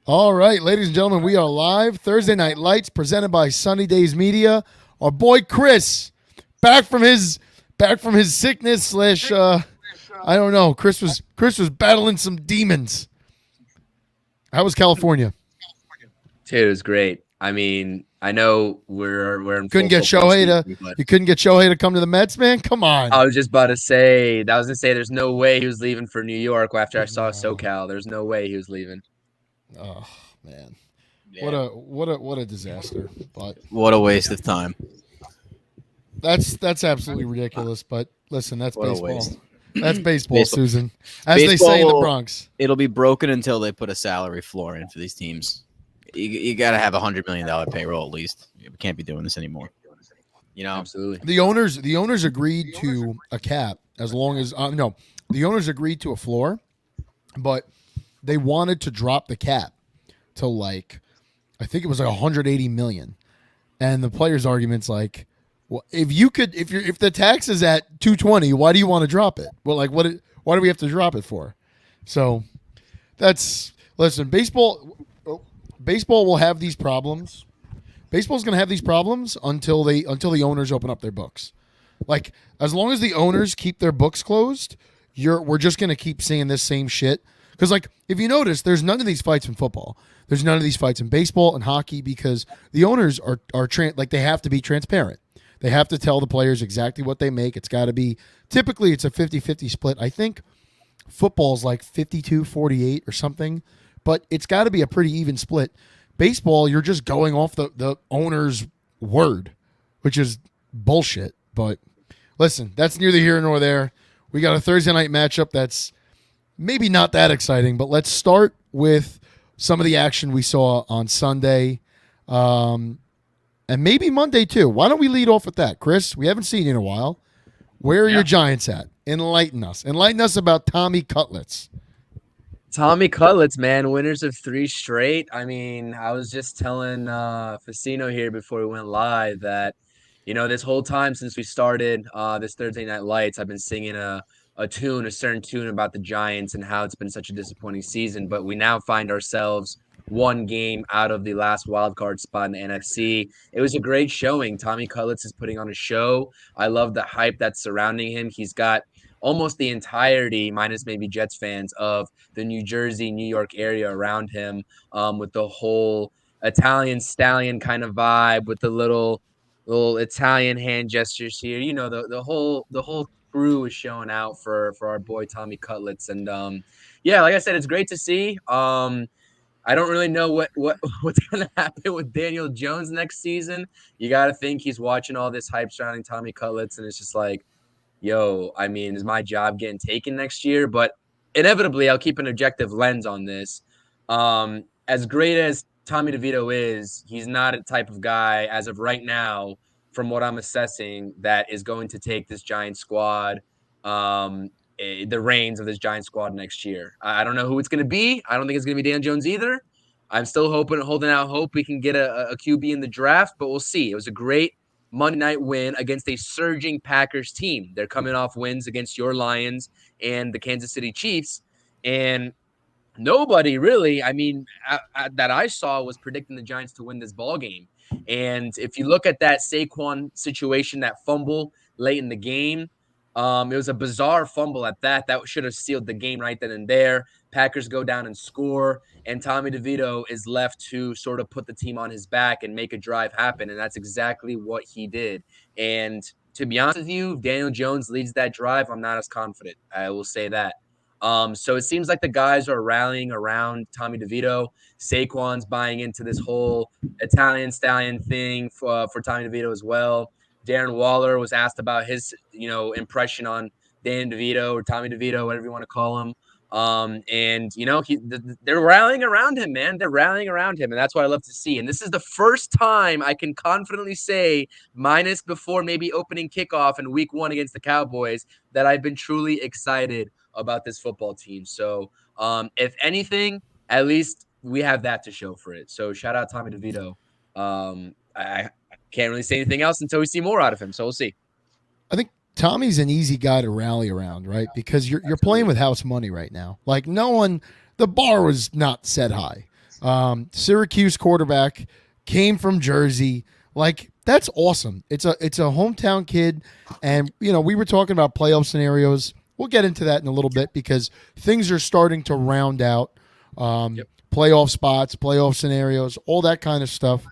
All right, ladies and gentlemen, we are live. Thursday Night Lights, presented by Sunny Days Media. Our boy Chris, back from his sickness slash I don't know. Chris was battling some demons. How was California? Dude, it was great. I mean, I know we're in Couldn't full get football Shohei season, to but you couldn't get Shohei to come to the Mets, man. Come on. I was just about to say, there's no way he was leaving for New York after I saw No. SoCal. There's no way he was leaving. Oh man, what Yeah. a disaster. But What a waste of time. that's absolutely ridiculous. But listen, that's What a baseball. waste. That's baseball, Baseball. Susan. As they say in the Bronx. It'll be broken until they put a salary floor in for these teams. You got to have $100 million payroll at least. We can't be doing this anymore. You know, Absolutely. The owners agreed to a cap as long as no, the owners agreed to a floor, but they wanted to drop the cap to like I think it was like 180 million. And the players' argument's like, well, if the tax is at 220, why do you want to drop it? Well, like why do we have to drop it for? So that's listen, baseball will have these problems. Baseball's going to have these problems until the owners open up their books. Like as long as the owners keep their books closed, we're just going to keep seeing this same shit. Because like if you notice, there's none of these fights in football. There's none of these fights in baseball and hockey because the owners are like they have to be transparent. They have to tell the players exactly what they make. It's got to be typically it's a 50-50 split. I think football's like 52-48 or something, but it's got to be a pretty even split. Baseball, you're just going off the owner's word, which is bullshit. But listen, that's neither here nor there. We got a Thursday night matchup that's maybe not that exciting, but let's start with some of the action we saw on Sunday and maybe Monday too. Why don't we lead off with that, Chris? We haven't seen you in a while. Where are your Giants at? Enlighten us. Enlighten us about Tommy Cutlets. Tommy Cutlets, man, winners of 3 straight. I mean, I was just telling Facino here before we went live that, this whole time since we started this Thursday Night Lights, I've been singing a certain tune about the Giants and how it's been such a disappointing season. But we now find ourselves one game out of the last wild card spot in the NFC. It was a great showing. Tommy Cutlets is putting on a show. I love the hype that's surrounding him. He's got almost the entirety, minus maybe Jets fans, of the New Jersey, New York area around him, with the whole Italian stallion kind of vibe, with the little Italian hand gestures here. The whole crew is showing out for our boy Tommy Cutlets, and like I said, it's great to see. I don't really know what's going to happen with Daniel Jones next season. You got to think he's watching all this hype surrounding Tommy Cutlets, and it's just like, yo, I mean, is my job getting taken next year? But inevitably, I'll keep an objective lens on this. As great as Tommy DeVito is, he's not a type of guy, as of right now, from what I'm assessing, that is going to take this Giant squad, the reins of this Giant squad next year. I don't know who it's going to be. I don't think it's going to be Dan Jones either. I'm still holding out hope we can get a QB in the draft, but we'll see. It was a great Monday night win against a surging Packers team. They're coming off wins against your Lions and the Kansas City Chiefs. And nobody really, that I saw was predicting the Giants to win this ball game. And if you look at that Saquon situation, that fumble late in the game, it was a bizarre fumble at that. That should have sealed the game right then and there. Packers go down and score, and Tommy DeVito is left to sort of put the team on his back and make a drive happen, and that's exactly what he did. And to be honest with you, if Daniel Jones leads that drive, I'm not as confident. I will say that. So it seems like the guys are rallying around Tommy DeVito. Saquon's buying into this whole Italian stallion thing for Tommy DeVito as well. Darren Waller was asked about his, impression on Dan DeVito or Tommy DeVito, whatever you want to call him. They're rallying around him, man. They're rallying around him, and that's what I love to see. And this is the first time I can confidently say, minus before maybe opening kickoff in week 1 against the Cowboys, that I've been truly excited about this football team. So, if anything, at least we have that to show for it. So, shout out Tommy DeVito. I can't really say anything else until we see more out of him. So we'll see. I think Tommy's an easy guy to rally around, right? Because you're playing with house money right now. Like the bar was not set high. Syracuse quarterback, came from Jersey. Like, that's awesome. It's a hometown kid, and we were talking about playoff scenarios. We'll get into that in a little bit because things are starting to round out. Playoff spots, playoff scenarios, all that kind of stuff.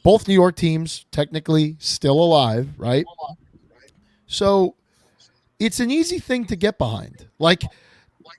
Both New York teams technically still alive, right? So it's an easy thing to get behind. Like,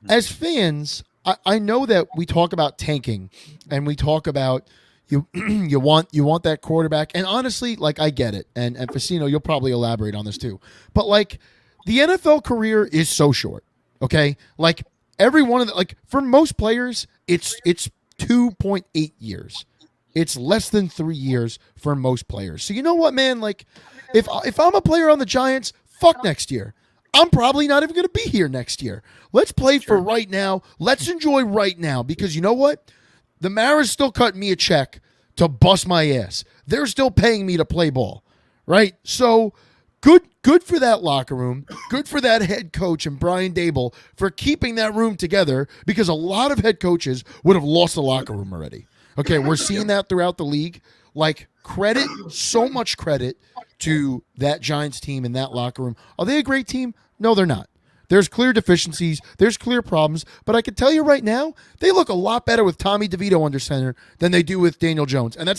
as fans, I know that we talk about tanking and we talk about you you want that quarterback. And honestly, like, I get it. And Facino, you'll probably elaborate on this too. But like, the NFL career is so short. Okay? Like, every one of the, like, for most players, it's 2.8 years. It's less than 3 years for most players. So you know what, man? Like, if I'm a player on the Giants, fuck next year. I'm probably not even going to be here next year. Let's play for right now. Let's enjoy right now, because you know what? The Maras still cutting me a check to bust my ass. They're still paying me to play ball, right? So good for that locker room. Good for that head coach and Brian Dable for keeping that room together, because a lot of head coaches would have lost the locker room already. Okay, we're seeing that throughout the league. Like, credit, so much credit to that Giants team and that locker room. Are they a great team? No, they're not. There's clear deficiencies. There's clear problems. But I can tell you right now, they look a lot better with Tommy DeVito under center than they do with Daniel Jones. And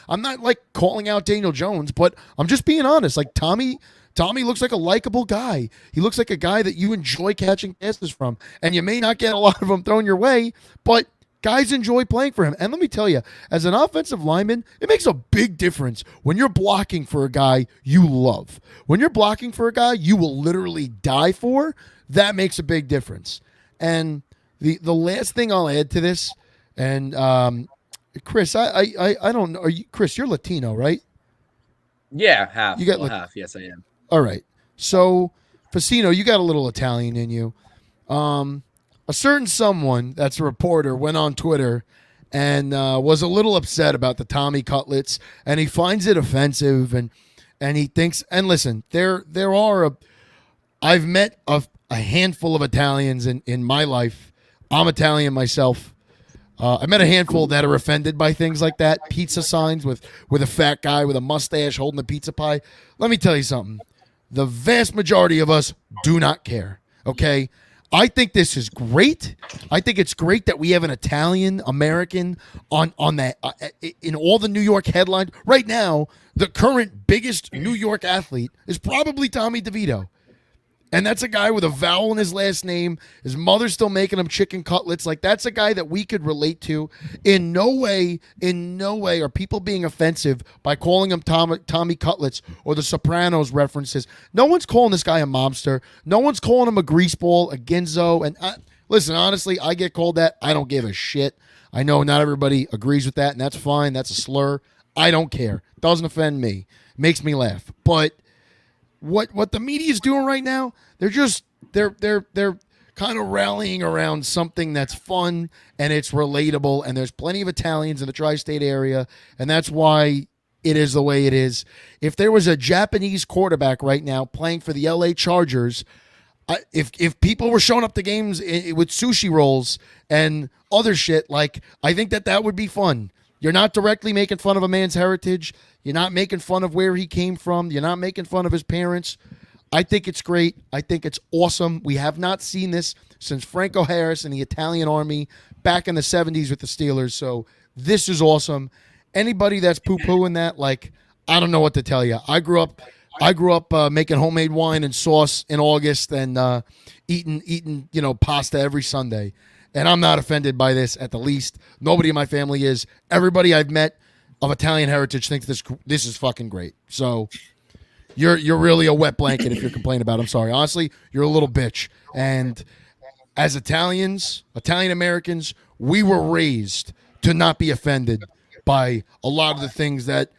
I'm not like calling out Daniel Jones, but I'm just being honest. Like, Tommy looks like a likable guy. He looks like a guy that you enjoy catching passes from. And you may not get a lot of them thrown your way, but guys enjoy playing for him. And let me tell you, as an offensive lineman, it makes a big difference when you're blocking for a guy you love. When you're blocking for a guy you will literally die for, that makes a big difference. And the last thing I'll add to this, and Chris, I don't know. Chris, you're Latino, right? Yeah, half. You got half. Yes, I am. All right. So, Facino, you got a little Italian in you. A certain someone that's a reporter went on Twitter and was a little upset about the Tommy Cutlets, and he finds it offensive, and he thinks, and listen, there are I've met a handful of Italians in my life. I'm Italian myself. I met a handful that are offended by things like that, pizza signs with a fat guy with a mustache holding a pizza pie. Let me tell you something. The vast majority of us do not care, okay? I think this is great. I think it's great that we have an Italian American on that in all the New York headlines. Right now, the current biggest New York athlete is probably Tommy DeVito. And that's a guy with a vowel in his last name. His mother's still making him chicken cutlets. Like, that's a guy that we could relate to. In no way are people being offensive by calling him Tommy Cutlets or the Sopranos references. No one's calling this guy a mobster. No one's calling him a greaseball, a ginzo. And listen, honestly, I get called that. I don't give a shit. I know not everybody agrees with that, and that's fine. That's a slur. I don't care. Doesn't offend me. Makes me laugh. But what the media is doing right now, they're kind of rallying around something that's fun and it's relatable, and there's plenty of Italians in the tri-state area, and that's why it is the way it is. If there was a Japanese quarterback right now playing for the LA Chargers, if people were showing up to games with sushi rolls and other shit, like, I think that would be fun. You're not directly making fun of a man's heritage. You're not making fun of where he came from. You're not making fun of his parents. I think it's great. I think it's awesome. We have not seen this since Franco Harris and the Italian Army back in the 70s with the Steelers. So this is awesome. Anybody that's poo-pooing that, like, I don't know what to tell you. I grew up making homemade wine and sauce in August and eating pasta every Sunday. And I'm not offended by this at the least. Nobody in my family is. Everybody I've met of Italian heritage thinks this is fucking great. So you're really a wet blanket if you're complaining about it. I'm sorry. Honestly, you're a little bitch. And as Italian Americans, we were raised to not be offended by a lot of the things that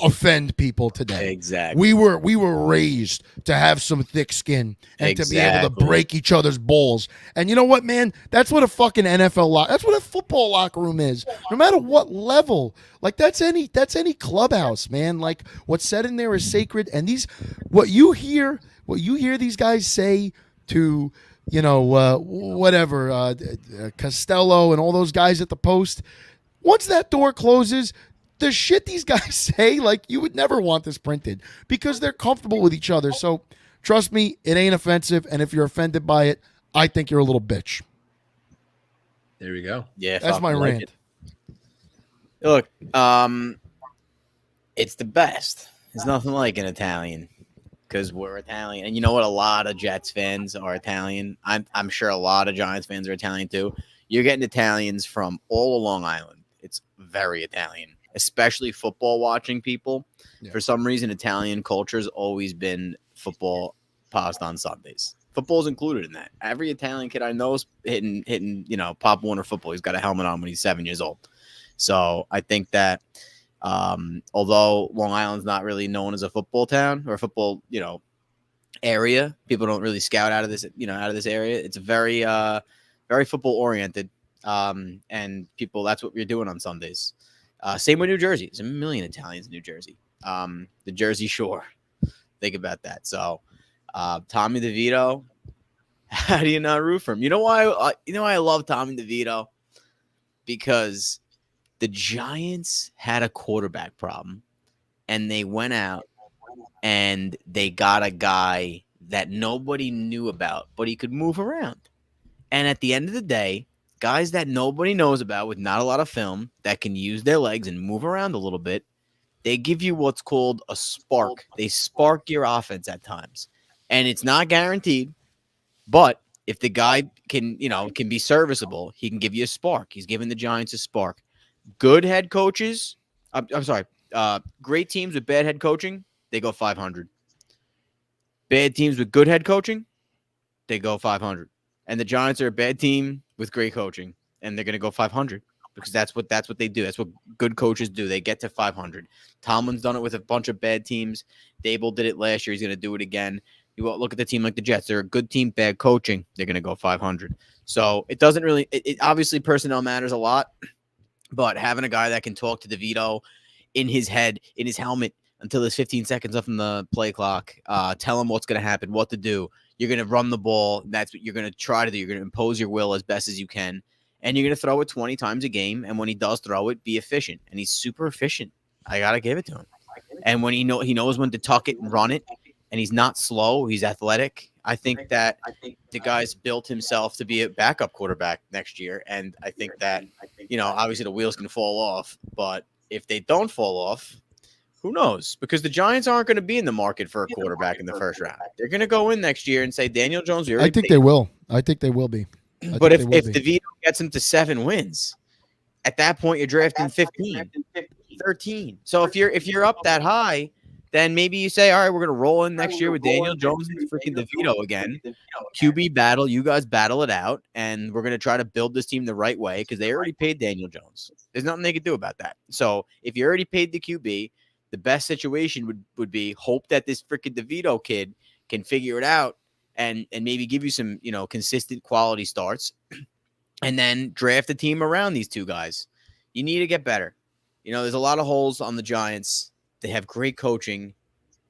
offend people today. Exactly. We were raised to have some thick skin and to be able to break each other's balls. And you know what, man? That's what a fucking that's what a football locker room is. No matter what level. Like, that's any clubhouse, man. Like, what's said in there is sacred. And what you hear these guys say to, Costello and all those guys at the Post, Once that door closes, the shit these guys say, like, you would never want this printed because they're comfortable with each other. So trust me, it ain't offensive. And if you're offended by it, I think you're a little bitch. There we go. Yeah, That's my like rant. it. Look, it's the best. There's nothing like an Italian because we're Italian, and you know what? A lot of Jets fans are Italian. I'm sure a lot of Giants fans are Italian too. You're getting Italians from all along Island. It's very Italian, especially football watching people. Yeah. For some reason, Italian culture has always been football paused on Sundays. Football's included in that. Every Italian kid I know is hitting, Pop Warner football. He's got a helmet on when he's 7 years old. So I think that although Long Island's not really known as a football town or a football, area, people don't really scout out of this area. It's very, very football oriented. And people, that's what we're doing on Sundays. Same with New Jersey. There's a million Italians in New Jersey. The Jersey Shore. Think about that. So, Tommy DeVito, how do you not root for him? You know why I love Tommy DeVito? Because the Giants had a quarterback problem, and they went out and they got a guy that nobody knew about, but he could move around. And at the end of the day, guys that nobody knows about with not a lot of film that can use their legs and move around a little bit, they give you what's called a spark. They spark your offense at times. And it's not guaranteed, but if the guy can be serviceable, he can give you a spark. He's giving the Giants a spark. Good head coaches, great teams with bad head coaching, they go 500. Bad teams with good head coaching, they go 500. And the Giants are a bad team with great coaching, and they're going to go 500 because that's what they do. That's what good coaches do. They get to 500. Tomlin's done it with a bunch of bad teams. Dable did it last year. He's going to do it again. You look at the team like the Jets. They're a good team, bad coaching. They're going to go 500. So it doesn't really – obviously personnel matters a lot, but having a guy that can talk to DeVito in his head, in his helmet, until there's 15 seconds left on the play clock, tell him what's going to happen, what to do. You're going to run the ball. That's what you're going to try to do. You're going to impose your will as best as you can, and you're going to throw it 20 times a game, and when he does throw it, be efficient. And he's super efficient. I got to give it to him. And when he knows when to tuck it and run it, and he's not slow, he's athletic. I think that the guy's built himself to be a backup quarterback next year, and I think that, obviously the wheels can fall off, but if they don't fall off, who knows? Because the Giants aren't going to be in the market for a quarterback in the first round. They're going to go in next year and say, Daniel Jones, I think they will. I think they will be. But if DeVito gets him to 7 wins, at that point you're drafting 15, 13. So if you're up that high, then maybe you say, all right, we're going to roll in next year with Daniel Jones and freaking DeVito again. QB battle, you guys battle it out, and we're going to try to build this team the right way because they already paid Daniel Jones. There's nothing they can do about that. So if you already paid the QB, the best situation would be hope that this freaking DeVito kid can figure it out and maybe give you some, consistent quality starts and then draft a team around these two guys. You need to get better. There's a lot of holes on the Giants. They have great coaching,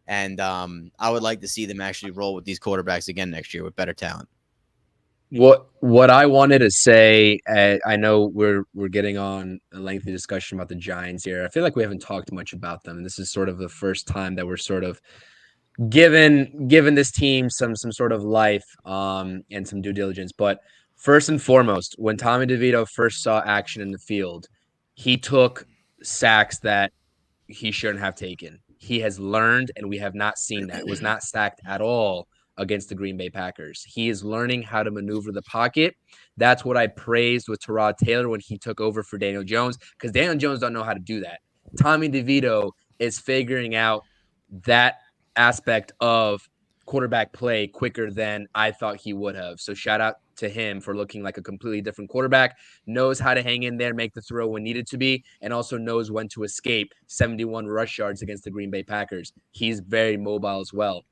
and I would like to see them actually roll with these quarterbacks again next year with better talent. What I wanted to say, I know we're getting on a lengthy discussion about the Giants here. I feel like we haven't talked much about them. This is sort of the first time that we're sort of given this team some sort of life and some due diligence. But first and foremost, when Tommy DeVito first saw action in the field, he took sacks that he shouldn't have taken. He has learned, and we have not seen that. It was not sacked at all against the Green Bay Packers. He is learning how to maneuver the pocket. That's what I praised with Tyrod Taylor when he took over for Daniel Jones, because Daniel Jones don't know how to do that. Tommy DeVito is figuring out that aspect of quarterback play quicker than I thought he would have. So shout out to him for looking like a completely different quarterback, knows how to hang in there, make the throw when needed to be, and also knows when to escape 71 rush yards against the Green Bay Packers. He's very mobile as well.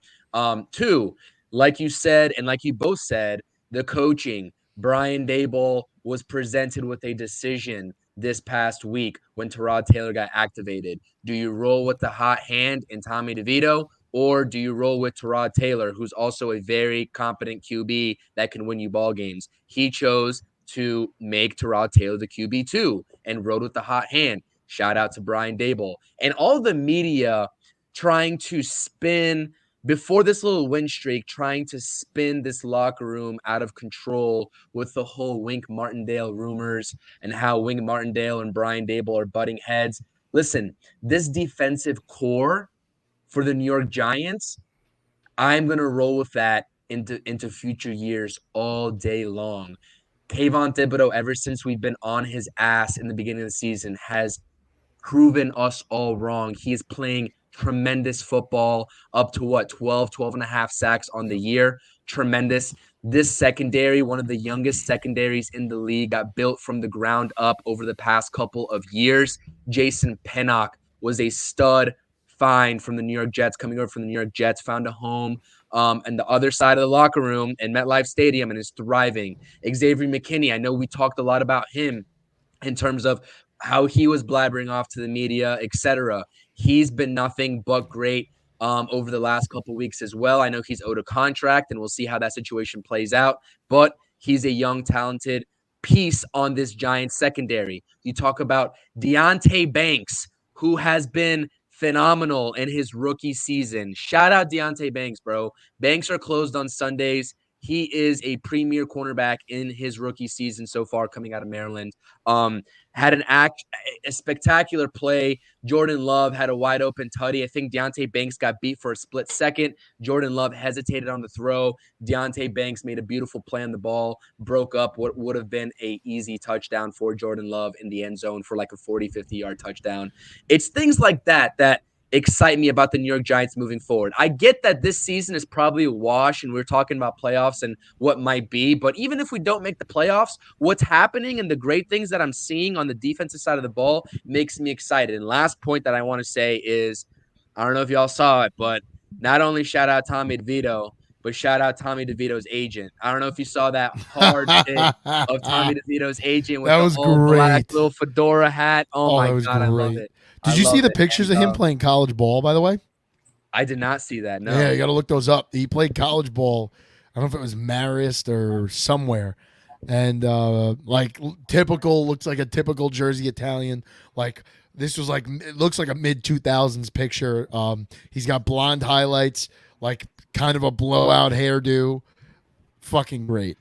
2, like you said, and like you both said, the coaching. Brian Daboll was presented with a decision this past week when Tyrod Taylor got activated. Do you roll with the hot hand in Tommy DeVito, or do you roll with Tyrod Taylor, who's also a very competent QB that can win you ball games? He chose to make Tyrod Taylor the QB2 and rode with the hot hand. Shout out to Brian Dable. And all the media trying to spin before this little win streak, trying to spin this locker room out of control with the whole Wink Martindale rumors and how Wink Martindale and Brian Dable are butting heads. Listen, this defensive core for the New York Giants, I'm going to roll with that into future years all day long. Kayvon Thibodeau, ever since we've been on his ass in the beginning of the season, has proven us all wrong. He is playing tremendous football, up to 12 and a half sacks on the year. Tremendous. This secondary, one of the youngest secondaries in the league, got built from the ground up over the past couple of years. Jason Pinnock was a stud find from the New York Jets, coming over from the New York Jets, found a home and the other side of the locker room in MetLife Stadium and is thriving. Xavier McKinney, I know we talked a lot about him in terms of how he was blabbering off to the media, etc. He's been nothing but great over the last couple of weeks as well. I know he's owed a contract, and we'll see how that situation plays out. But he's a young, talented piece on this Giants secondary. You talk about Deonte Banks, who has been phenomenal in his rookie season. Shout out Deonte Banks, bro. Banks are closed on Sundays. He is a premier cornerback in his rookie season so far, coming out of Maryland. Had a spectacular play. Jordan Love had a wide open tutty. I think Deonte Banks got beat for a split second. Jordan Love hesitated on the throw. Deonte Banks made a beautiful play on the ball, broke up what would have been a easy touchdown for Jordan Love in the end zone for like a 40, 50-yard touchdown. It's things like that that excite me about the New York Giants moving forward. I get that this season is probably a wash and we're talking about playoffs and what might be, but even if we don't make the playoffs, what's happening and the great things that I'm seeing on the defensive side of the ball makes me excited. And last point that I want to say is, I don't know if y'all saw it, but not only shout out Tommy DeVito, but shout out Tommy DeVito's agent. I don't know if you saw that hard pick of Tommy DeVito's agent with the old black little fedora hat. Oh my God, I love it. Did you see the pictures of him playing college ball, by the way? I did not see that, no. Yeah, you got to look those up. He played college ball. I don't know if it was Marist or somewhere. And, like, looks like a typical Jersey Italian. Like, this was like, it looks like a mid-2000s picture. He's got blonde highlights, like kind of a blowout hairdo. Fucking great.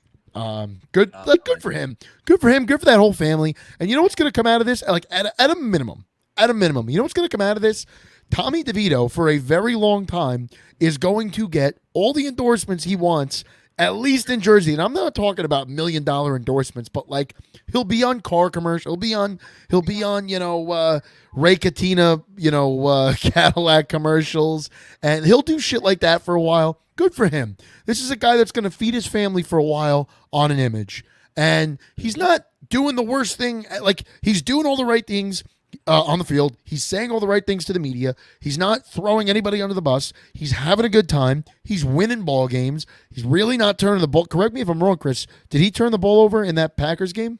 Good for him. Good for him. Good for that whole family. And you know what's going to come out of this? Like, at a minimum. At a minimum, you know what's going to come out of this? Tommy DeVito, for a very long time, is going to get all the endorsements he wants, at least in Jersey. And I'm not talking about $1 million endorsements, but like he'll be on car commercial. He'll be on, Ray Katina, Cadillac commercials, and he'll do shit like that for a while. Good for him. This is a guy that's going to feed his family for a while on an image. And he's not doing the worst thing. Like, he's doing all the right things on the field. He's saying all the right things to the media. He's not throwing anybody under the bus. He's having a good time. He's winning ball games. He's really not turning the ball. Correct me if I'm wrong, Chris. Did he turn the ball over in that Packers game?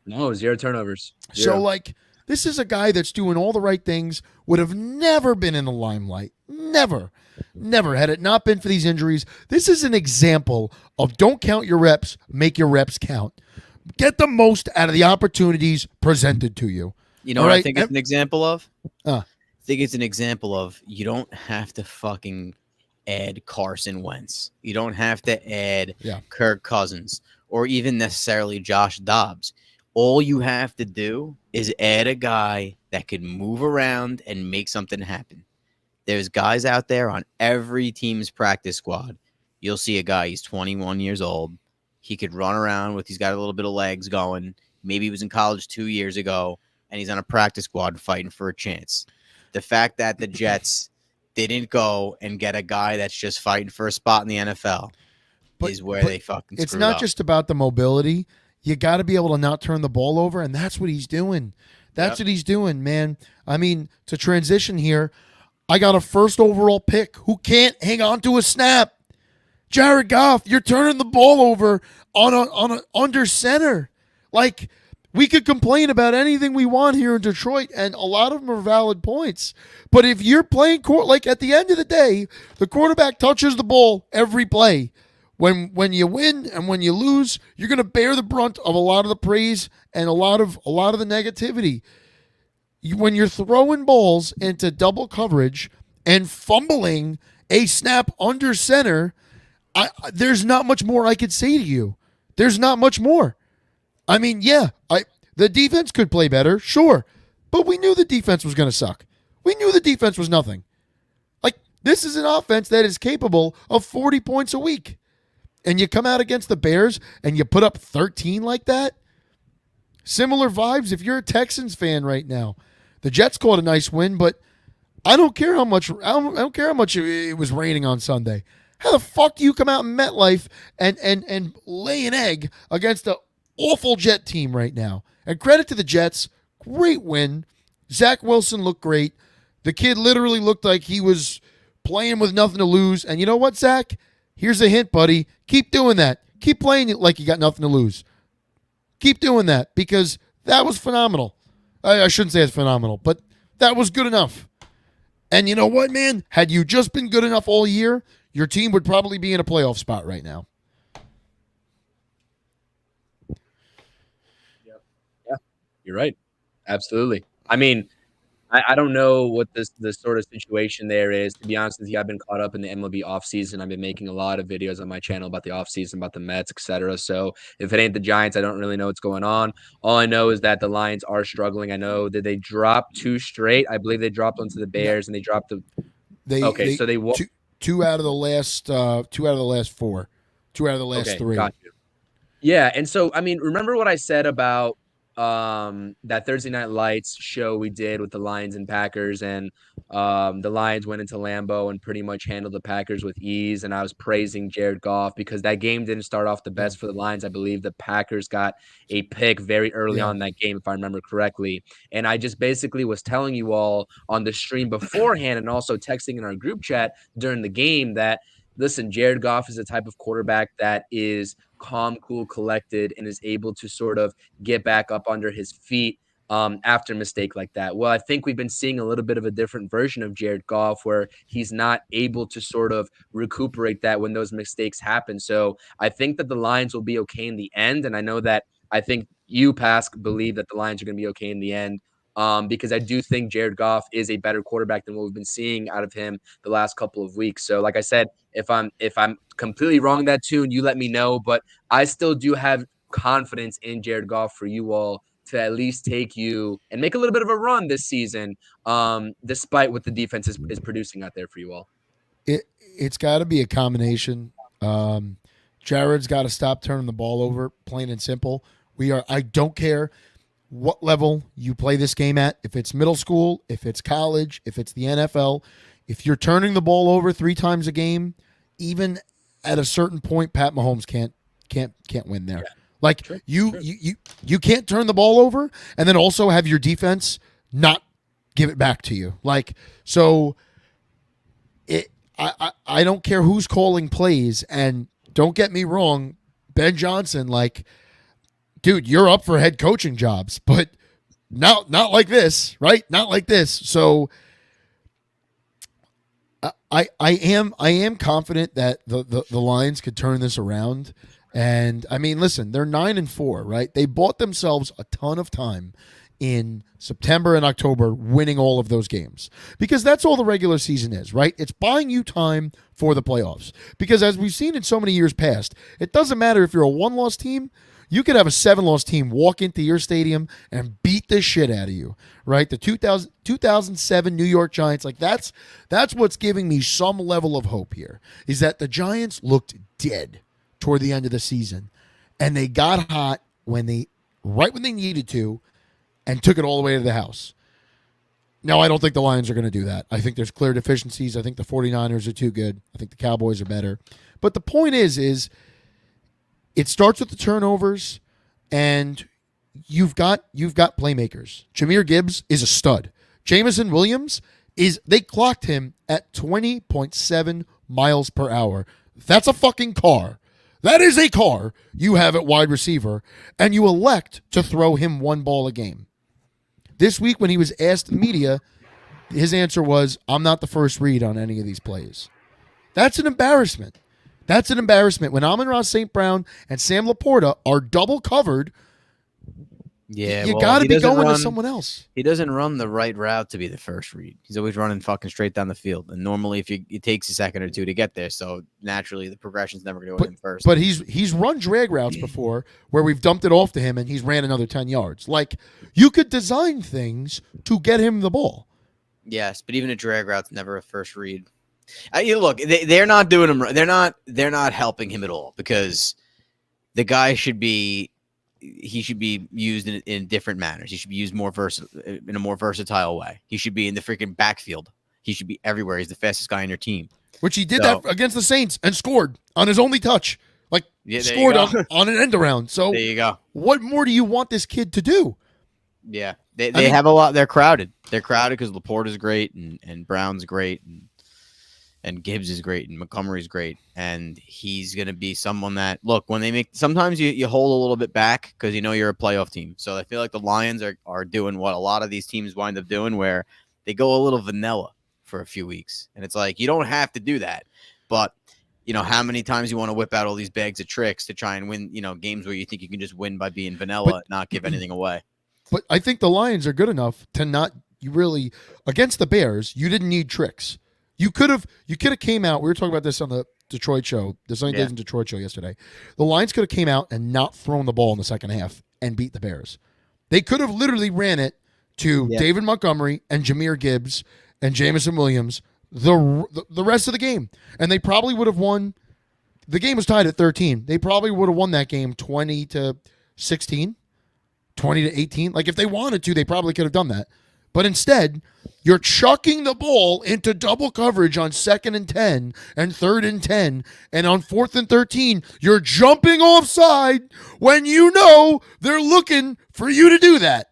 No, 0 turnovers. 0. So, like, this is a guy that's doing all the right things, would have never been in the limelight. Never. Had it not been for these injuries. This is an example of don't count your reps, make your reps count. Get the most out of the opportunities presented to you. You know what I think it's an example of? I think it's an example of you don't have to fucking add Carson Wentz. You don't have to add Kirk Cousins or even necessarily Josh Dobbs. All you have to do is add a guy that could move around and make something happen. There's guys out there on every team's practice squad. You'll see a guy, he's 21 years old. He could run around he's got a little bit of legs going. Maybe he was in college 2 years ago. And he's on a practice squad fighting for a chance. The fact that the Jets didn't go and get a guy that's just fighting for a spot in the NFL is where they fucking screwed up. It's not just about the mobility. You got to be able to not turn the ball over, and that's what he's doing. That's what he's doing, man. I mean, to transition here, I got a first overall pick who can't hang on to a snap. Jared Goff, you're turning the ball over on a under center. Like, we could complain about anything we want here in Detroit, and a lot of them are valid points. But if you're playing like at the end of the day, the quarterback touches the ball every play. when you win and when you lose, you're going to bear the brunt of a lot of the praise and a lot of the negativity. When you're throwing balls into double coverage and fumbling a snap under center, there's not much more I could say to you. There's not much more. I mean, yeah, the defense could play better, sure, but we knew the defense was going to suck. We knew the defense was nothing. Like, this is an offense that is capable of 40 points a week. And you come out against the Bears and you put up 13 like that? Similar vibes if you're a Texans fan right now. The Jets caught a nice win, but I don't care how much it was raining on Sunday. How the fuck do you come out in MetLife and lay an egg against an awful Jet team right now? And credit to the Jets, great win. Zach Wilson looked great. The kid literally looked like he was playing with nothing to lose. And you know what, Zach? Here's a hint, buddy. Keep doing that. Keep playing it like you got nothing to lose. Keep doing that because that was phenomenal. I shouldn't say it's phenomenal, but that was good enough. And you know what, man? Had you just been good enough all year, your team would probably be in a playoff spot right now. Yeah, you're right. Absolutely. I mean, I don't know what the sort of situation there is. To be honest with you, I've been caught up in the MLB offseason. I've been making a lot of videos on my channel about the offseason, about the Mets, etc. So if it ain't the Giants, I don't really know what's going on. All I know is that the Lions are struggling. I know that they dropped 2 straight. I believe they dropped onto the Bears and they dropped the. So they two out of the last 4, 2 out of the last 3. Got you. Yeah, and so I mean, remember what I said about that Thursday Night Lights show we did with the Lions and Packers, and the Lions went into Lambeau and pretty much handled the Packers with ease, and I was praising Jared Goff because that game didn't start off the best for the Lions. I believe the Packers got a pick very early on in that game, if I remember correctly, and I just basically was telling you all on the stream beforehand and also texting in our group chat during the game that, listen, Jared Goff is the type of quarterback that is calm, cool, collected, and is able to sort of get back up under his feet after a mistake like that. Well, I think we've been seeing a little bit of a different version of Jared Goff where he's not able to sort of recuperate that when those mistakes happen. So I think that the Lions will be okay in the end. And I think you, Pask, believe that the Lions are going to be okay in the end. Because I do think Jared Goff is a better quarterback than what we've been seeing out of him the last couple of weeks. So, like I said, if I'm completely wrong in that tune, you let me know. But I still do have confidence in Jared Goff for you all to at least take you and make a little bit of a run this season, despite what the defense is producing out there for you all. It's got to be a combination. Jared's got to stop turning the ball over, plain and simple. I don't care what level you play this game at, if it's middle school, if it's college, if it's the NFL, if you're turning the ball over 3 times a game, even at a certain point, Pat Mahomes can't win there. Yeah. Like you can't turn the ball over and then also have your defense not give it back to you. Like, so I don't care who's calling plays, and don't get me wrong, Ben Johnson, like, dude, you're up for head coaching jobs, but not like this, right? Not like this. So I am confident that the Lions could turn this around. And I mean, listen, they're 9-4, right? They bought themselves a ton of time in September and October winning all of those games, because that's all the regular season is, right? It's buying you time for the playoffs, because as we've seen in so many years past, it doesn't matter if you're a 1-loss team. You could have a 7-loss team walk into your stadium and beat the shit out of you, right? The 2007 New York Giants, like that's what's giving me some level of hope here, is that the Giants looked dead toward the end of the season, and they got hot right when they needed to, and took it all the way to the house. Now, I don't think the Lions are going to do that. I think there's clear deficiencies. I think the 49ers are too good. I think the Cowboys are better. But the point is it starts with the turnovers, and you've got playmakers. Jahmyr Gibbs is a stud. Jameson Williams they clocked him at 20.7 miles per hour. That's a fucking car. That is a car you have at wide receiver, and you elect to throw him 1 ball a game. This week when he was asked in the media, his answer was, I'm not the first read on any of these plays. That's an embarrassment. That's an embarrassment. When Amon-Ra St. Brown and Sam Laporta are double covered, Yeah, you well, got to he be doesn't going to run- someone else. He doesn't run the right route to be the first read. He's always running fucking straight down the field. And normally, it takes a second or two to get there. So naturally, the progression's never going to go to him first. But he's run drag routes before where we've dumped it off to him and he's ran another 10 yards. Like, you could design things to get him the ball. Yes, but even a drag route's never a first read. Look, they're not doing him. They're not helping him at all because the guy should be used in different manners. He should be used in a more versatile way. He should be in the freaking backfield. He should be everywhere. He's the fastest guy on your team. Which he did that against the Saints and scored on his only touch. Like, scored on an end around. So there you go. What more do you want this kid to do? Yeah, they have a lot. They're crowded. They're crowded because Laporta's great and Brown's great and Gibbs is great and Montgomery's great. And he's going to be someone that, look, when they make, sometimes you hold a little bit back because you know you're a playoff team. So I feel like the Lions are doing what a lot of these teams wind up doing where they go a little vanilla for a few weeks. And it's like, you don't have to do that. But, you know, how many times you want to whip out all these bags of tricks to try and win, you know, games where you think you can just win by being vanilla and not give anything away. But I think the Lions are good enough to not, you really, against the Bears, you didn't need tricks. You could have came out. We were talking about this on the Detroit show, the Sunday Days in Detroit show yesterday. The Lions could have came out and not thrown the ball in the second half and beat the Bears. They could have literally ran it to David Montgomery and Jahmyr Gibbs and Jamison Williams the rest of the game, and they probably would have won. The game was tied at 13. They probably would have won that game 20-16, 20-18. Like if they wanted to, they probably could have done that. But instead, you're chucking the ball into double coverage on 2nd and 10 and 3rd and 10. And on 4th and 13, you're jumping offside when you know they're looking for you to do that.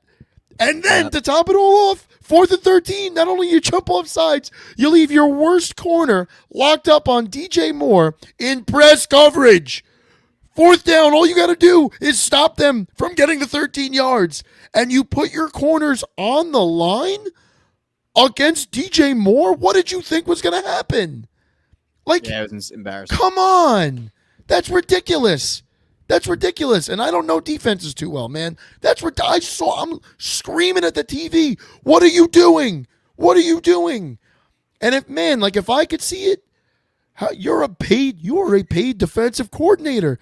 And then to top it all off, 4th and 13, not only you jump off sides, you leave your worst corner locked up on DJ Moore in press coverage. 4th down, all you got to do is stop them from getting the 13 yards. And you put your corners on the line against DJ Moore? What did you think was going to happen? Like, yeah, it was embarrassing. Come on. That's ridiculous. That's ridiculous. And I don't know defenses too well, man. That's what I'm screaming at the TV. What are you doing? What are you doing? And if I could see it, you are a paid defensive coordinator.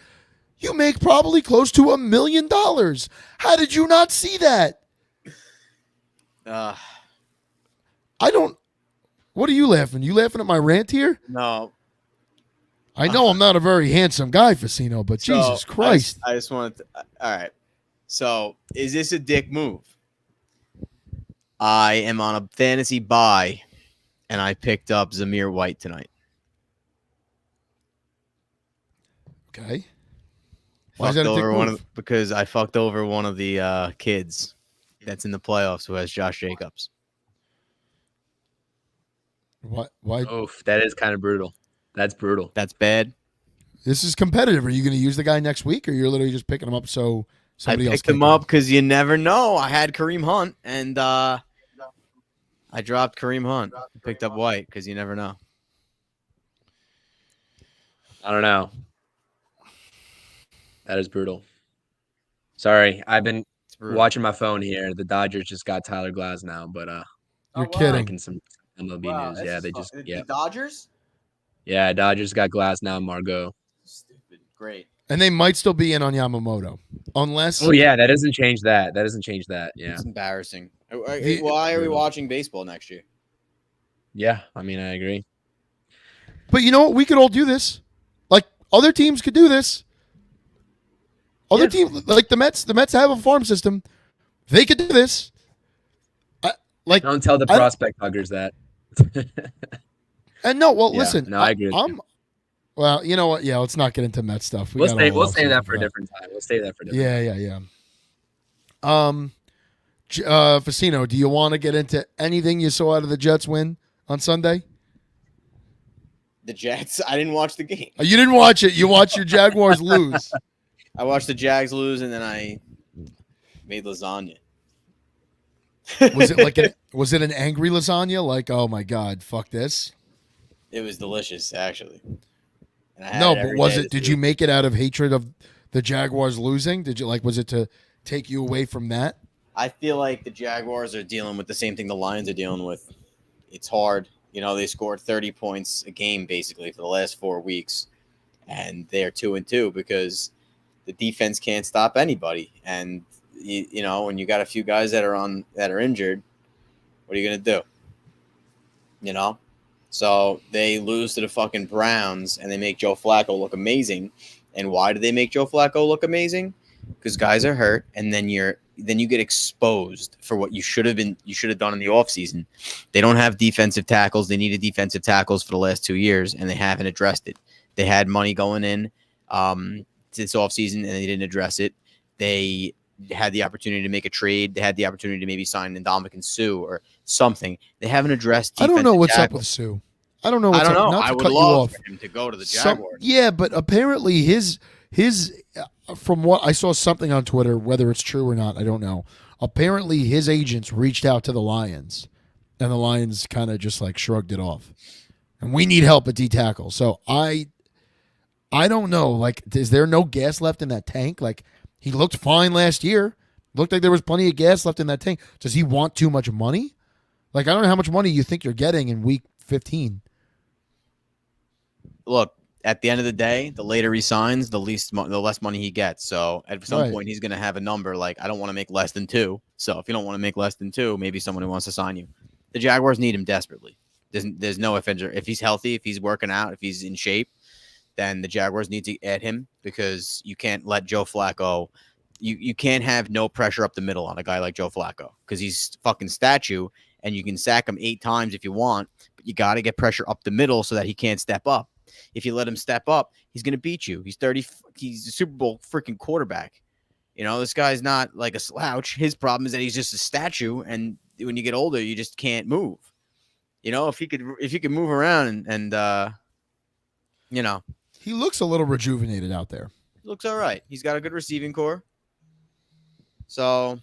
You make probably close to $1 million. How did you not see that? I don't. What are you laughing? You laughing at my rant here? No. I know I'm not a very handsome guy, Facino, but Jesus Christ. I just wanted to. All right. So, is this a dick move? I am on a fantasy buy, and I picked up Zamir White tonight. Okay. Why is that a dick move? Because I fucked over one of the kids that's in the playoffs who has Josh Jacobs. What? Why? Oof, that is kind of brutal. That's brutal. That's bad. This is competitive. Are you going to use the guy next week, or you're literally just picking him up so somebody else? I picked him up because you never know. I had Kareem Hunt, and I dropped Kareem Hunt. Picked up White because you never know. I don't know. That is brutal. Sorry, I've been watching my phone here. The Dodgers just got Tyler Glasnow, but you're kidding. Making some MLB news. Yeah, they just the Dodgers. Yeah, Dodgers got Glasnow, Margot. Stupid. Great. And they might still be in on Yamamoto, unless. Oh yeah, that doesn't change that. That doesn't change that. Yeah. It's embarrassing. Why are we watching baseball next year? Yeah, I mean, I agree. But you know what? We could all do this. Like other teams could do this. Other teams, like the Mets have a farm system. They could do this. Don't tell the prospect huggers that. And no, well, listen. No, I agree. Well, you know what? Yeah, let's not get into Met stuff. We'll save that for a different time. We'll save that for a different time. Yeah. Facino, do you want to get into anything you saw out of the Jets win on Sunday? The Jets? I didn't watch the game. You didn't watch it. You watched your Jaguars lose. I watched the Jags lose, and then I made lasagna. Was it an angry lasagna? Like, oh my God, fuck this? It was delicious, actually. And I had No, it but every was day it? this Did week. you make it out of hatred of the Jaguars losing? Did you like? Was it to take you away from that? I feel like the Jaguars are dealing with the same thing the Lions are dealing with. It's hard. They scored 30 points a game basically for the last 4 weeks, and they're 2-2 because the defense can't stop anybody. And when you got a few guys that are injured, what are you gonna do? So they lose to the fucking Browns, and they make Joe Flacco look amazing. And why do they make Joe Flacco look amazing? Because guys are hurt, and then you get exposed for what you should have done in the offseason. They don't have defensive tackles. They needed defensive tackles for the last 2 years, and they haven't addressed it. They had money going in this offseason, and they didn't address it. They had the opportunity to make a trade. They had the opportunity to maybe sign Ndamukong Suh or something. They haven't addressed I don't know defensive what's up tackles. with Sue. I don't know. I What's don't up. know. Not I to would cut you love off. for him to go to the Some- Jaguars. yeah, but apparently his from what I saw something on Twitter, whether it's true or not, I don't know. Apparently his agents reached out to the Lions, and the Lions kind of just like shrugged it off. And we need help at D tackle. So I don't know. Like, is there no gas left in that tank? Like, he looked fine last year. Looked like there was plenty of gas left in that tank. Does he want too much money? Like, I don't know how much money you think you're getting in week 15. Look, at the end of the day, the later he signs, the less money he gets. So at some Right. point, he's going to have a number like, I don't want to make less than 2. So if you don't want to make less than 2, maybe someone who wants to sign you. The Jaguars need him desperately. There's no if if he's healthy, if he's working out, if he's in shape, then the Jaguars need to add him because you can't let Joe Flacco. You can't have no pressure up the middle on a guy like Joe Flacco because he's fucking statue and you can sack him 8 times if you want, but you got to get pressure up the middle so that he can't step up. If you let him step up, he's going to beat you. He's 30. He's a Super Bowl freaking quarterback. This guy's not like a slouch. His problem is that he's just a statue, and when you get older, you just can't move. If he could move around and He looks a little rejuvenated out there. looks all right. He's got a good receiving core. So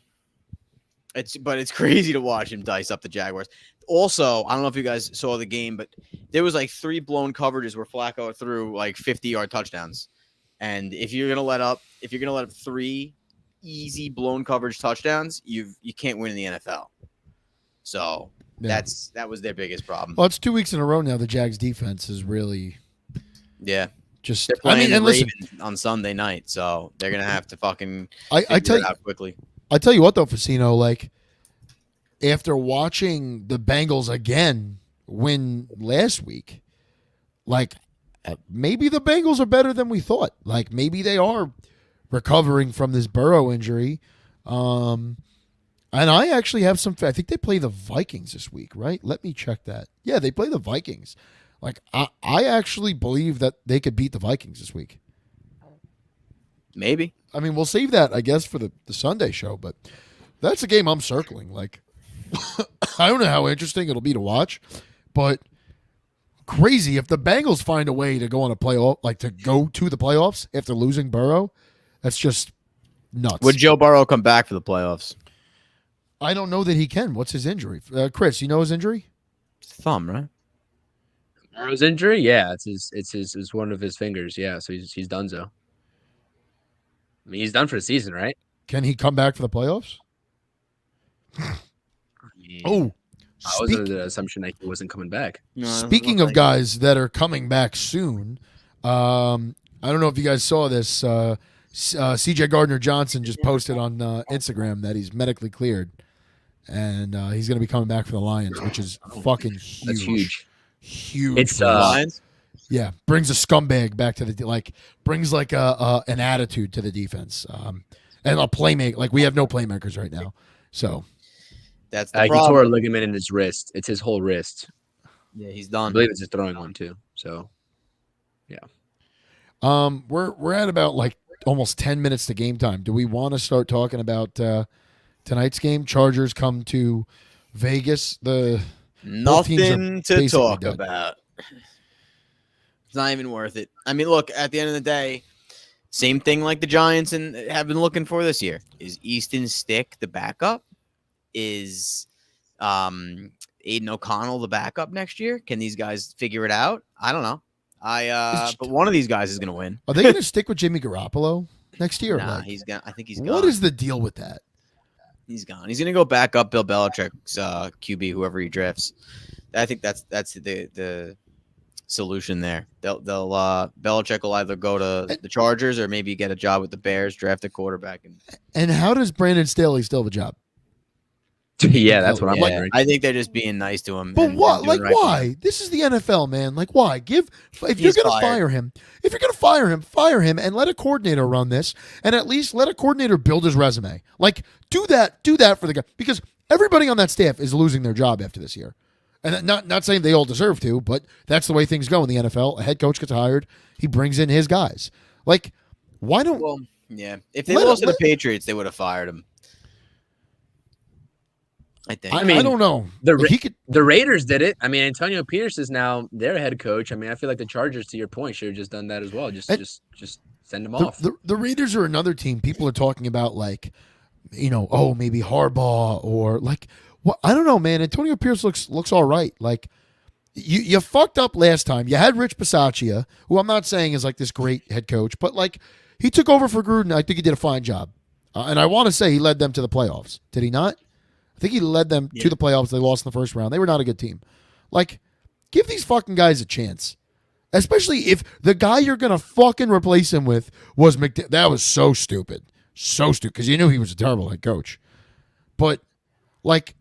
it's crazy to watch him dice up the Jaguars. Also, I don't know if you guys saw the game, but there was like 3 blown coverages where Flacco threw like 50-yard touchdowns. And if you're gonna let up 3 easy blown coverage touchdowns, you can't win in the NFL. So Yeah. that was their biggest problem. Well, it's 2 weeks in a row now. The Jags defense is really Yeah. just. They're playing the and listen, Ravens on Sunday night, so they're gonna have to fucking I figure tell it you, out quickly. I tell you what though, Facino, like after watching the Bengals again win last week, like maybe the Bengals are better than we thought. Like maybe they are recovering from this Burrow injury. And I actually have some. I think they play the Vikings this week, right? Let me check that. Yeah, they play the Vikings. Like I actually believe that they could beat the Vikings this week. Maybe. I mean, we'll save that, I guess, for the Sunday show, but that's a game I'm circling. Like, I don't know how interesting it'll be to watch, but crazy if the Bengals find a way to go on a playoff, like to go to the playoffs after losing Burrow. That's just nuts. Would Joe Burrow come back for the playoffs? I don't know that he can. What's his injury? Chris, you know his injury? Thumb, right? Burrow's injury, yeah, it's one of his fingers, yeah. So he's done so. I mean, he's done for the season, right? Can he come back for the playoffs? Oh, I was under the assumption that he wasn't coming back. speaking of guys that are coming back soon, I don't know if you guys saw this. CJ Gardner Johnson just posted on Instagram that he's medically cleared, and he's going to be coming back for the Lions, which is fucking huge. That's huge. Huge. It's for us. Lions? Yeah, brings a scumbag back to the brings like an attitude to the defense, and a playmaker. Like we have no playmakers right now, so That's the He problem. tore a ligament in his wrist. It's his whole wrist. Yeah, he's I done. believe it's his throwing one too. So we're at about like almost 10 minutes to game time. Do we want to start talking about tonight's game? Chargers come to Vegas. Both teams are Nothing to basically talk done. about. It's not even worth it. I mean, look, at the end of the day, same thing like the Giants and have been looking for this year. Is Easton Stick the backup? Is Aiden O'Connell the backup next year? Can these guys figure it out? I don't know. But one of these guys is gonna win. Are they going to stick with Jimmy Garoppolo next year? Nah, Like, he's gone. I think he's gone. what is the deal with that? He's gone. He's gonna go back up Bill Belichick's QB, whoever he drafts. I think that's the solution there. They'll Belichick will either go to the Chargers or maybe get a job with the Bears, draft a quarterback. And how does Brandon Staley still have a job? Yeah, that's what I'm Yeah, wondering. I think they're just being nice to him. But and what? doing Like, right by why? him. This is the NFL, man. Like, why? If you're He's going to fired. fire him, fire him, and let a coordinator run this, and at least let a coordinator build his resume. Like, do that for the guy, because everybody on that staff is losing their job after this year. And not saying they all deserve to, but that's the way things go in the NFL. A head coach gets hired, he brings in his guys. Like, why don't? Well, yeah. If they Let- lost to let- the Patriots, they would have fired him. I think. I mean, don't know. the Like, he could. The Raiders did it. I mean, Antonio Pierce is now their head coach. I mean, I feel like the Chargers, to your point, should have just done that as well. Just send them off. The Raiders are another team. People are talking about, like, maybe Harbaugh or like, what? I don't know, man. Antonio Pierce looks all right. Like, you fucked up last time. You had Rich Bisaccia, who I'm not saying is like this great head coach, but like he took over for Gruden. I think he did a fine job, and I want to say he led them to the playoffs. Did he not? I think he led them to the playoffs. They lost in the first round. They were not a good team. Like, give these fucking guys a chance. Especially if the guy you're going to fucking replace him with was McDaniel. That was so stupid. So stupid. Because you knew he was a terrible head coach. But, like,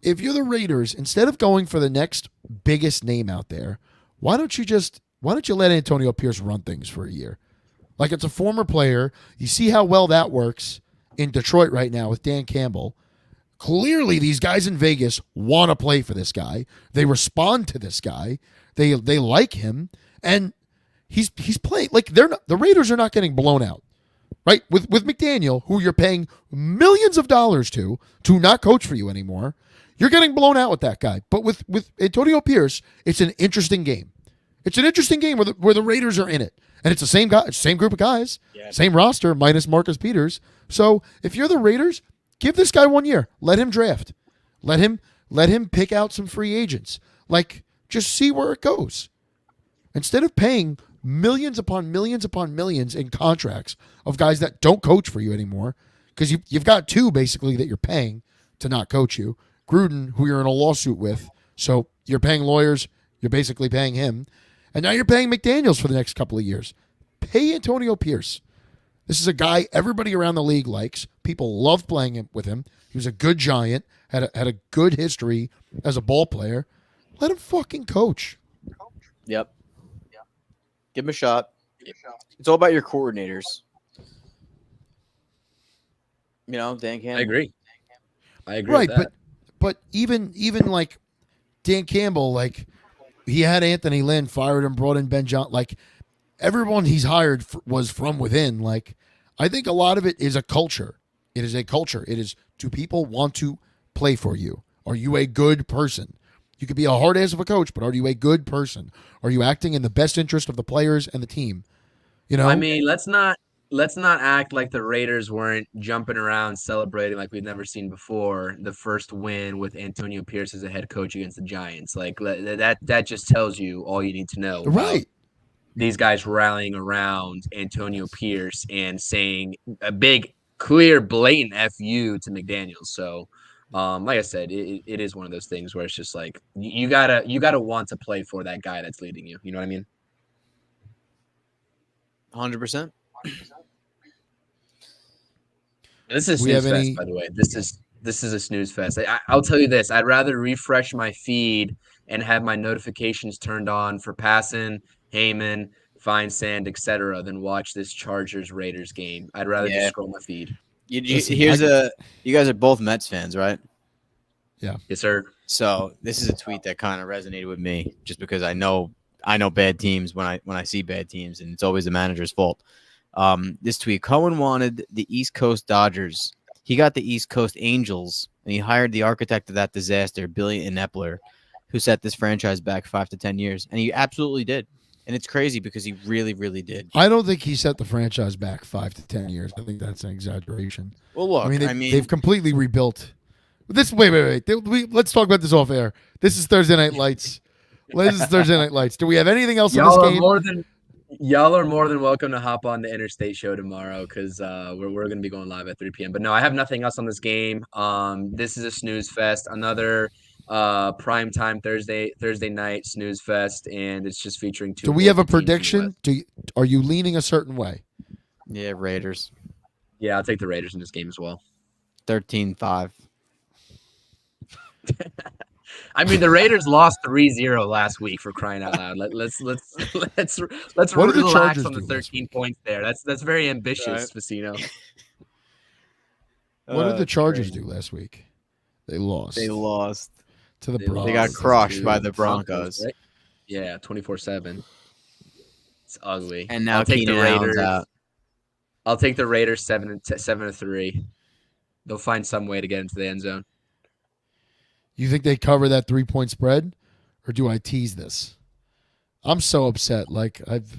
if you're the Raiders, instead of going for the next biggest name out there, why don't you let Antonio Pierce run things for a year? Like, it's a former player. You see how well that works in Detroit right now with Dan Campbell. Clearly, these guys in Vegas want to play for this guy. They respond to this guy. They like him, and he's playing like the Raiders are not getting blown out, right? With McDaniel, who you're paying millions of dollars to not coach for you anymore, you're getting blown out with that guy. But with Antonio Pierce, it's an interesting game. It's an interesting game where the Raiders are in it, and it's the same guy, same group of guys, same roster minus Marcus Peters. So if you're the Raiders, give this guy 1 year. Let him draft. Let him pick out some free agents. Like, just see where it goes. Instead of paying millions upon millions upon millions in contracts of guys that don't coach for you anymore, because you've got two basically that you're paying to not coach you. Gruden, who you're in a lawsuit with, so you're paying lawyers, you're basically paying him. And now you're paying McDaniels for the next couple of years. Pay Antonio Pierce. This is a guy everybody around the league likes. People loved playing with him. He was a good Giant, had a good history as a ball player. Let him fucking coach. Yep. Give him a shot. It's all about your coordinators. Dan Campbell. I agree. Right, with that. but even like Dan Campbell, like he had Anthony Lynn, fired him, brought in Ben Johnson. Like everyone he's hired was from within. Like I think a lot of it is a culture. It is a culture. It is, do people want to play for you? Are you a good person? You could be a hard ass of a coach, but are you a good person? Are you acting in the best interest of the players and the team? I mean, let's not act like the Raiders weren't jumping around celebrating like we've never seen before the first win with Antonio Pierce as a head coach against the Giants. Like that just tells you all you need to know. Right. These guys rallying around Antonio Pierce and saying a big, clear, blatant FU to McDaniels. So, like I said, it is one of those things where it's just like you gotta want to play for that guy that's leading you. You know what I mean? 100%. This is a We have snooze fest, any- by the way. This is a snooze fest. I'll tell you this: I'd rather refresh my feed and have my notifications turned on for Passan, Heyman, Feinsand, etc., than watch this Chargers Raiders game. I'd rather just scroll my feed. Listen, You guys are both Mets fans, right? Yes, sir. So this is a tweet that kind of resonated with me, just because I know bad teams when I see bad teams, and it's always the manager's fault. This tweet: Cohen wanted the East Coast Dodgers. He got the East Coast Angels, and he hired the architect of that disaster, Billy Inepler, who set this franchise back 5 to 10 years, and he absolutely did. And it's crazy because he really, really did. I don't think he set the franchise back 5 to 10 years. I think that's an exaggeration. Well, look, they've completely rebuilt. Wait. Let's talk about this off air. This is Thursday Night Lights. Latest Thursday Night Lights. Do we have anything else in this Y'all are game? y'all are more than welcome to hop on the Interstate show tomorrow because we're gonna be going live at 3 p.m. But no, I have nothing else on this game. This is a snooze fest, another prime time Thursday night snooze fest, and it's just featuring two. Do we have a local teams in the prediction? West. Are you leaning a certain way? Yeah, Raiders. Yeah, I'll take the Raiders in this game as well. 13-5. I mean, the Raiders lost 3-0 last week for crying out loud. Let's What did the relax Chargers on the do last 13 points there. That's very ambitious, Right. Facino. What did the Chargers do last week? They lost. They lost. to the They Broncos. They got lost crushed to by the Broncos. right? Yeah, 24-7. It's ugly. And now I'll take the Keenan Allen's Raiders. out. I'll take the Raiders 7-3. They'll find some way to get into the end zone. You think they cover that 3-point spread, or do I tease this? I'm so upset. Like I've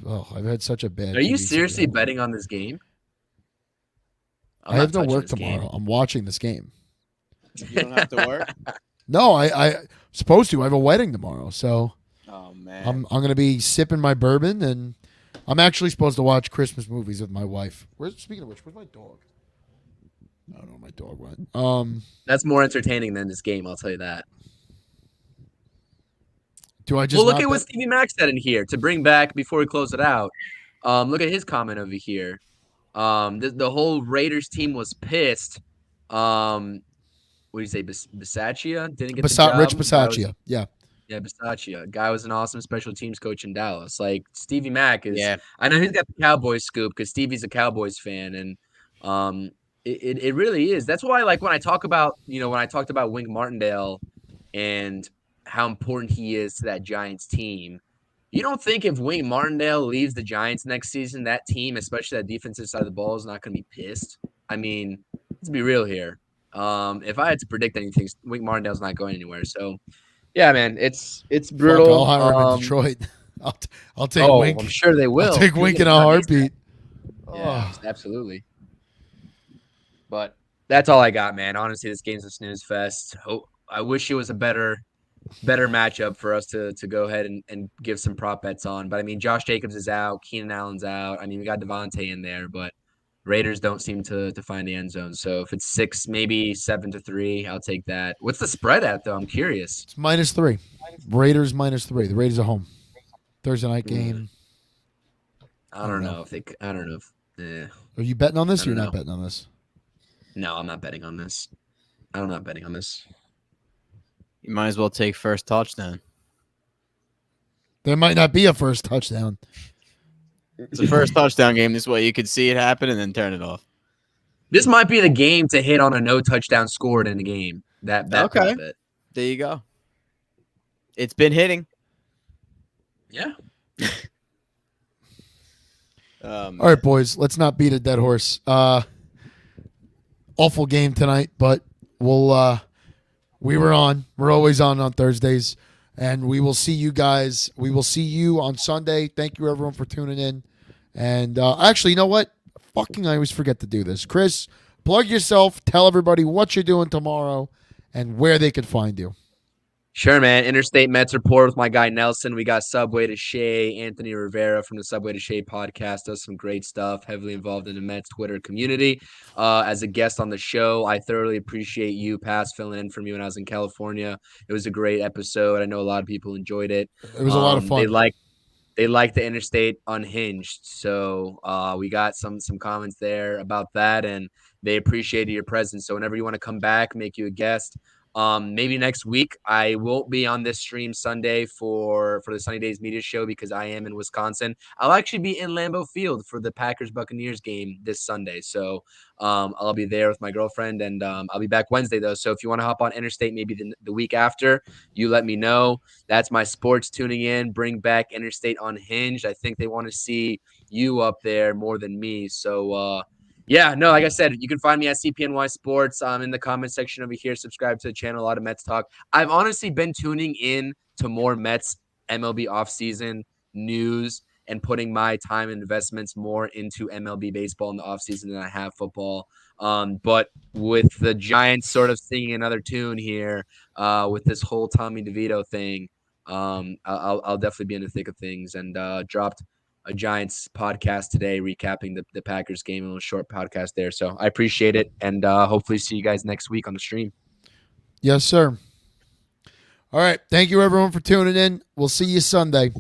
had such a bad. Are you TV seriously season. betting on this game? I'm I have not no touching work this game. tomorrow. I'm watching this game. You don't have to work. No, I supposed to. I have a wedding tomorrow, so Oh man. I'm gonna be sipping my bourbon, and I'm actually supposed to watch Christmas movies with my wife. Speaking of which, where's my dog? I don't know where my dog went. That's more entertaining than this game, I'll tell you that. Do I just Well, look not at what bet- Stevie Mack said in here to bring back before we close it out. Look at his comment over here. The whole Raiders team was pissed. What do you say? Bisaccia didn't get the job. Rich Guy was- Bisaccia? Yeah, Yeah, Bisaccia. Guy was an awesome special teams coach in Dallas. Like Stevie Mack is. Yeah. I know he's got the Cowboys scoop because Stevie's a Cowboys fan, and it really is. That's why, like, when I talk about, when I talked about Wink Martindale and how important he is to that Giants team, you don't think if Wink Martindale leaves the Giants next season, that team, especially that defensive side of the ball, is not going to be pissed? I mean, let's be real here. If I had to predict anything, Wink Martindale's not going anywhere. So, yeah, man, it's Fuck, brutal. I'll hire him in Detroit. I'll take Oh, Wink. I'm sure they will. I'll take He'll Wink get in a done heartbeat. Yeah, Oh. absolutely. But that's all I got, man. Honestly, this game's a snooze fest. I wish it was a better matchup for us to go ahead and give some prop bets on. But I mean, Josh Jacobs is out, Keenan Allen's out. I mean, we got Devontae in there, but Raiders don't seem to find the end zone. So if it's 6, maybe 7-3, I'll take that. What's the spread at though? I'm curious. It's -3. Raiders -3. The Raiders are home. Thursday night game. I don't know if I don't know if. Are you betting on this? I Or you're don't not know. betting on this. No, I'm not betting on this. I'm not betting on this. You might as well take first touchdown. There might not be a first touchdown. It's a first touchdown game. This way you could see it happen and then turn it off. This might be the game to hit on a no touchdown scored in the game. That Okay. prop bet. There you go. It's been hitting. Yeah. All right, boys. Let's not beat a dead horse. Awful game tonight, but we were on. We're always on Thursdays, and we will see you guys. We will see you on Sunday. Thank you, everyone, for tuning in. And actually, you know what? Fucking, I always forget to do this. Chris, plug yourself. Tell everybody what you're doing tomorrow and where they can find you. Sure, man. Interstate Mets Report with my guy Nelson. We got Subway to Shea. Anthony Rivera from the Subway to Shea podcast does some great stuff, heavily involved in the Mets Twitter community. As a guest on the show, I thoroughly appreciate you, Pass, filling in for me when I was in California. It was a great episode. I know a lot of people enjoyed it. It was a lot of fun. They like the Interstate Unhinged. So we got some comments there about that, and they appreciated your presence. So whenever you want to come back, make you a guest. Maybe next week. I won't be on this stream Sunday for the Sunny Days Media Show because I am in Wisconsin. I'll actually be in Lambeau Field for the Packers-Buccaneers game this Sunday. So I'll be there with my girlfriend, and I'll be back Wednesday, though. So if you want to hop on Interstate maybe the week after, you let me know. That's my sports tuning in. Bring back Interstate Unhinged. I think they want to see you up there more than me. So, yeah, no, like I said, you can find me at CPNY Sports. In the comment section over here. Subscribe to the channel. A lot of Mets talk. I've honestly been tuning in to more Mets MLB offseason news and putting my time and investments more into MLB baseball in the offseason than I have football. But with the Giants sort of singing another tune here with this whole Tommy DeVito thing, I'll definitely be in the thick of things, and dropped a Giants podcast today recapping the Packers game, a little short podcast there. So I appreciate it, and hopefully see you guys next week on the stream. Yes, sir. All right. Thank you, everyone, for tuning in. We'll see you Sunday.